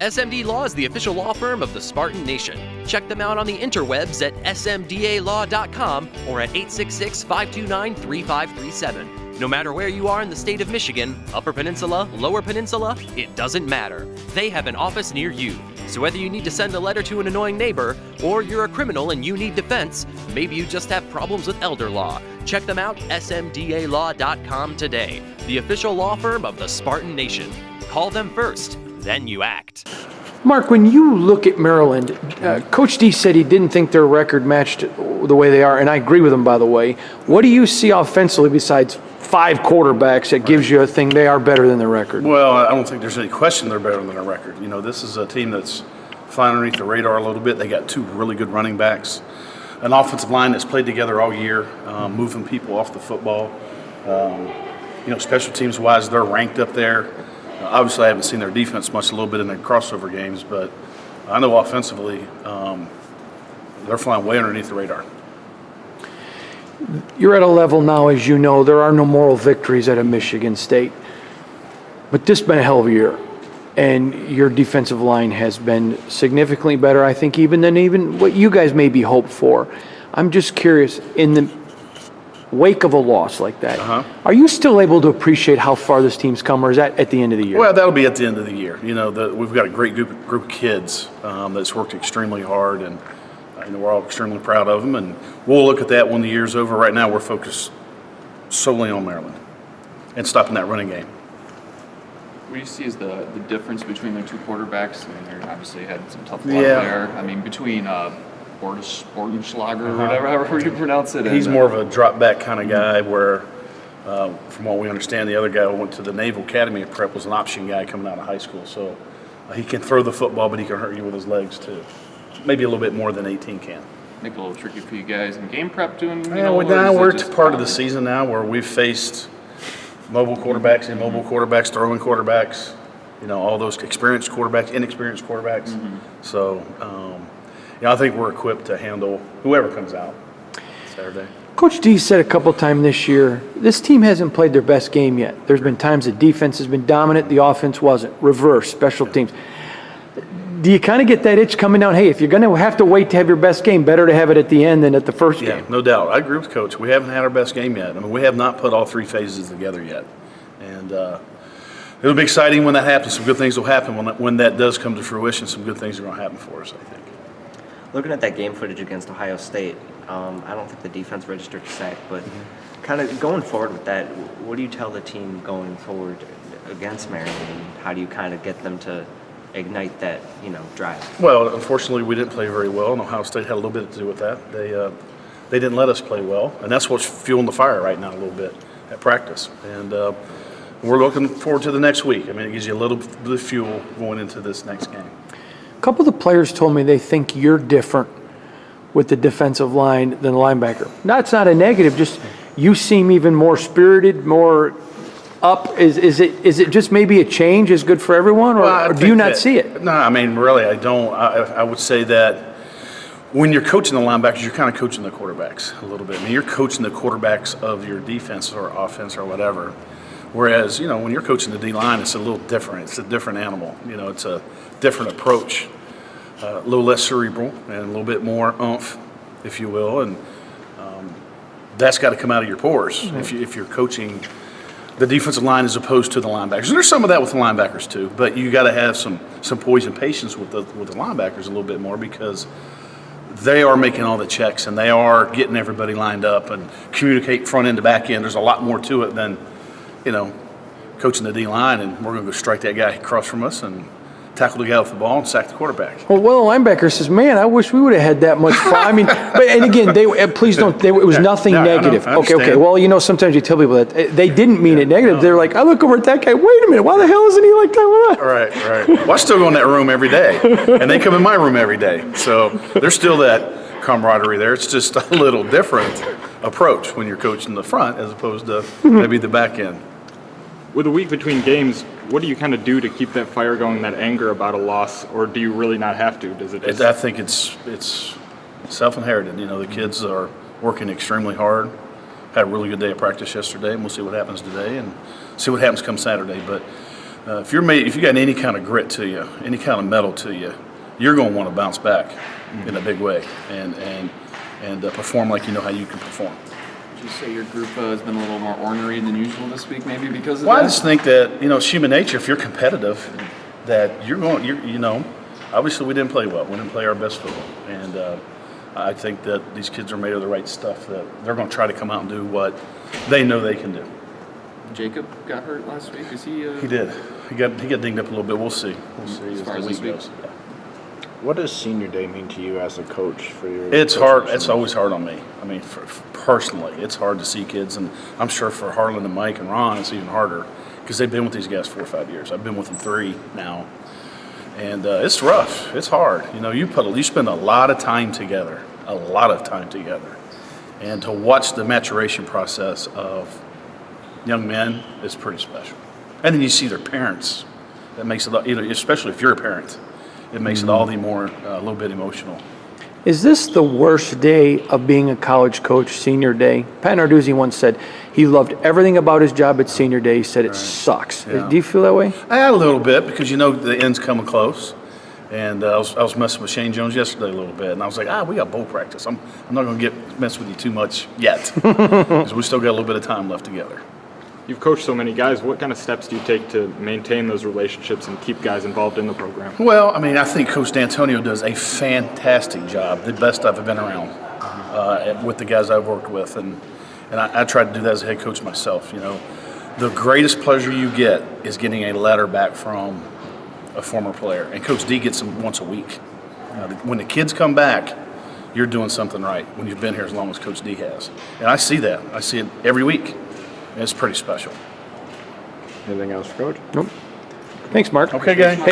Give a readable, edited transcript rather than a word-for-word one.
SMD Law is the official law firm of the Spartan Nation. Check them out on the interwebs at smdalaw.com or at 866-529-3537. No matter where you are in the state of Michigan, Upper Peninsula, Lower Peninsula, it doesn't matter. They have an office near you. So whether you need to send a letter to an annoying neighbor, or you're a criminal and you need defense, maybe you just have problems with elder law, check them out, smdalaw.com today. The official law firm of the Spartan Nation. Call them first, then you act. Mark, when you look at Maryland, Coach D said he didn't think their record matched the way they are, and I agree with him, by the way. What do you see offensively besides 5 quarterbacks that gives you a thing they are better than their record? Well, I don't think there's any question they're better than their record. You know, this is a team that's flying underneath the radar a little bit. They got 2 really good running backs, an offensive line that's played together all year, moving people off the football. Special teams-wise, they're ranked up there. Obviously, I haven't seen their defense much, a little bit in their crossover games, but I know offensively they're flying way underneath the radar. You're at a level now, as you know, there are no moral victories at a Michigan State. But this has been a hell of a year. And your defensive line has been significantly better, I think, than what you guys maybe hoped for. I'm just curious, in the wake of a loss like that, are you still able to appreciate how far this team's come, or is that at the end of the year? Well, that'll be at the end of the year. You know, we've got a great group of kids that's worked extremely hard, and we're all extremely proud of them. And we'll look at that when the year's over. Right now, we're focused solely on Maryland and stopping that running game. What do you see as the difference between their 2 quarterbacks? I mean, they obviously had some tough luck there. I mean, between Bordenschlager or whatever, however you pronounce it. He's more of a drop-back kind of guy where, from what we understand, the other guy who went to the Naval Academy of Prep was an option guy coming out of high school. So he can throw the football, but he can hurt you with his legs too. Maybe a little bit more than 18 can. Make it a little tricky for you guys in game prep doing. We're part of the season now where we've faced mobile quarterbacks, immobile quarterbacks, throwing quarterbacks, all those experienced quarterbacks, inexperienced quarterbacks. So, I think we're equipped to handle whoever comes out Saturday. Coach D said a couple times this year, this team hasn't played their best game yet. There's been times the defense has been dominant, the offense wasn't. Reverse, special teams. Do you kind of get that itch coming down? Hey, if you're going to have to wait to have your best game, better to have it at the end than at the first game. Yeah, no doubt. I agree with Coach. We haven't had our best game yet. I mean, we have not put all 3 phases together yet. And it'll be exciting when that happens. Some good things will happen when that does come to fruition. Some good things are going to happen for us, I think. Looking at that game footage against Ohio State, I don't think the defense registered a sack, but kind of going forward with that, what do you tell the team going forward against Maryland? How do you kind of get them to ignite that, drive? Well, unfortunately, we didn't play very well, and Ohio State had a little bit to do with that. They didn't let us play well, and that's what's fueling the fire right now a little bit at practice. And we're looking forward to the next week. I mean, it gives you a little bit of fuel going into this next game. A couple of the players told me they think you're different with the defensive line than the linebacker. That's not a negative, just you seem even more spirited, more up. Is it just maybe a change is good for everyone, or do you not see it? No, I mean, really, I don't. I would say that when you're coaching the linebackers, you're kind of coaching the quarterbacks a little bit. I mean, you're coaching the quarterbacks of your defense or offense or whatever. Whereas, when you're coaching the D-line, it's a little different. It's a different animal. It's a different approach, a little less cerebral and a little bit more oomph, if you will. And that's got to come out of your pores if you're coaching the defensive line as opposed to the linebackers. And there's some of that with the linebackers too, but you got to have some poise and patience with the linebackers a little bit more because they are making all the checks and they are getting everybody lined up and communicate front end to back end. There's a lot more to it than coaching the D-line, and we're going to go strike that guy across from us and tackle the guy with the ball and sack the quarterback. Well, the linebacker says, "Man, I wish we would have had that much fun." I mean, and again, please don't. It was nothing negative. Okay. Well, sometimes you tell people that they didn't mean it negative. No. They're like, I look over at that guy. Wait a minute, why the hell isn't he like that? Right. Well, I still go in that room every day, and they come in my room every day. So there's still that camaraderie there. It's just a little different approach when you're coaching the front as opposed to maybe the back end. With a week between games, what do you kind of do to keep that fire going, that anger about a loss, or do you really not have to? Does it? I think it's self-inherited. The kids are working extremely hard. Had a really good day of practice yesterday, and we'll see what happens today, and see what happens come Saturday. But if you got any kind of grit to you, any kind of metal to you, you're going to want to bounce back in a big way and perform like you know how you can perform. Would you say your group has been a little more ornery than usual this week, maybe because of Well, that? I just think that it's human nature. If you're competitive, that you're obviously we didn't play well. We didn't play our best football, and I think that these kids are made of the right stuff. That they're going to try to come out and do what they know they can do. Jacob got hurt last week. Is he? He did. He got dinged up a little bit. We'll see. As far as this week? goes. Yeah. What does senior day mean to you as a coach for your? It's hard. coaching It's always hard on me. I mean, personally, it's hard to see kids, and I'm sure for Harlan and Mike and Ron, it's even harder because they've been with these guys 4 or 5 years. I've been with them 3 now, and it's rough. It's hard. You spend a lot of time together, and to watch the maturation process of young men is pretty special. And then you see their parents. That makes it, especially if you're a parent, it makes it all the more a little bit emotional. Is this the worst day of being a college coach, senior day? Pat Narduzzi once said he loved everything about his job at senior day. He said it sucks. Yeah. Do you feel that way? I had a little bit because the end's coming close. And I was messing with Shane Jones yesterday a little bit, and I was like, we got bowl practice. I'm not going to mess with you too much yet because we still got a little bit of time left together. You've coached so many guys. What kind of steps do you take to maintain those relationships and keep guys involved in the program? Well, I mean, I think Coach D'Antonio does a fantastic job, the best I've been around with the guys I've worked with, and I try to do that as a head coach myself. The greatest pleasure you get is getting a letter back from a former player, and Coach D gets them once a week. When the kids come back, you're doing something right when you've been here as long as Coach D has, and I see that. I see it every week. It's pretty special. Anything else, Coach? Nope. Thanks, Mark. Okay, guys.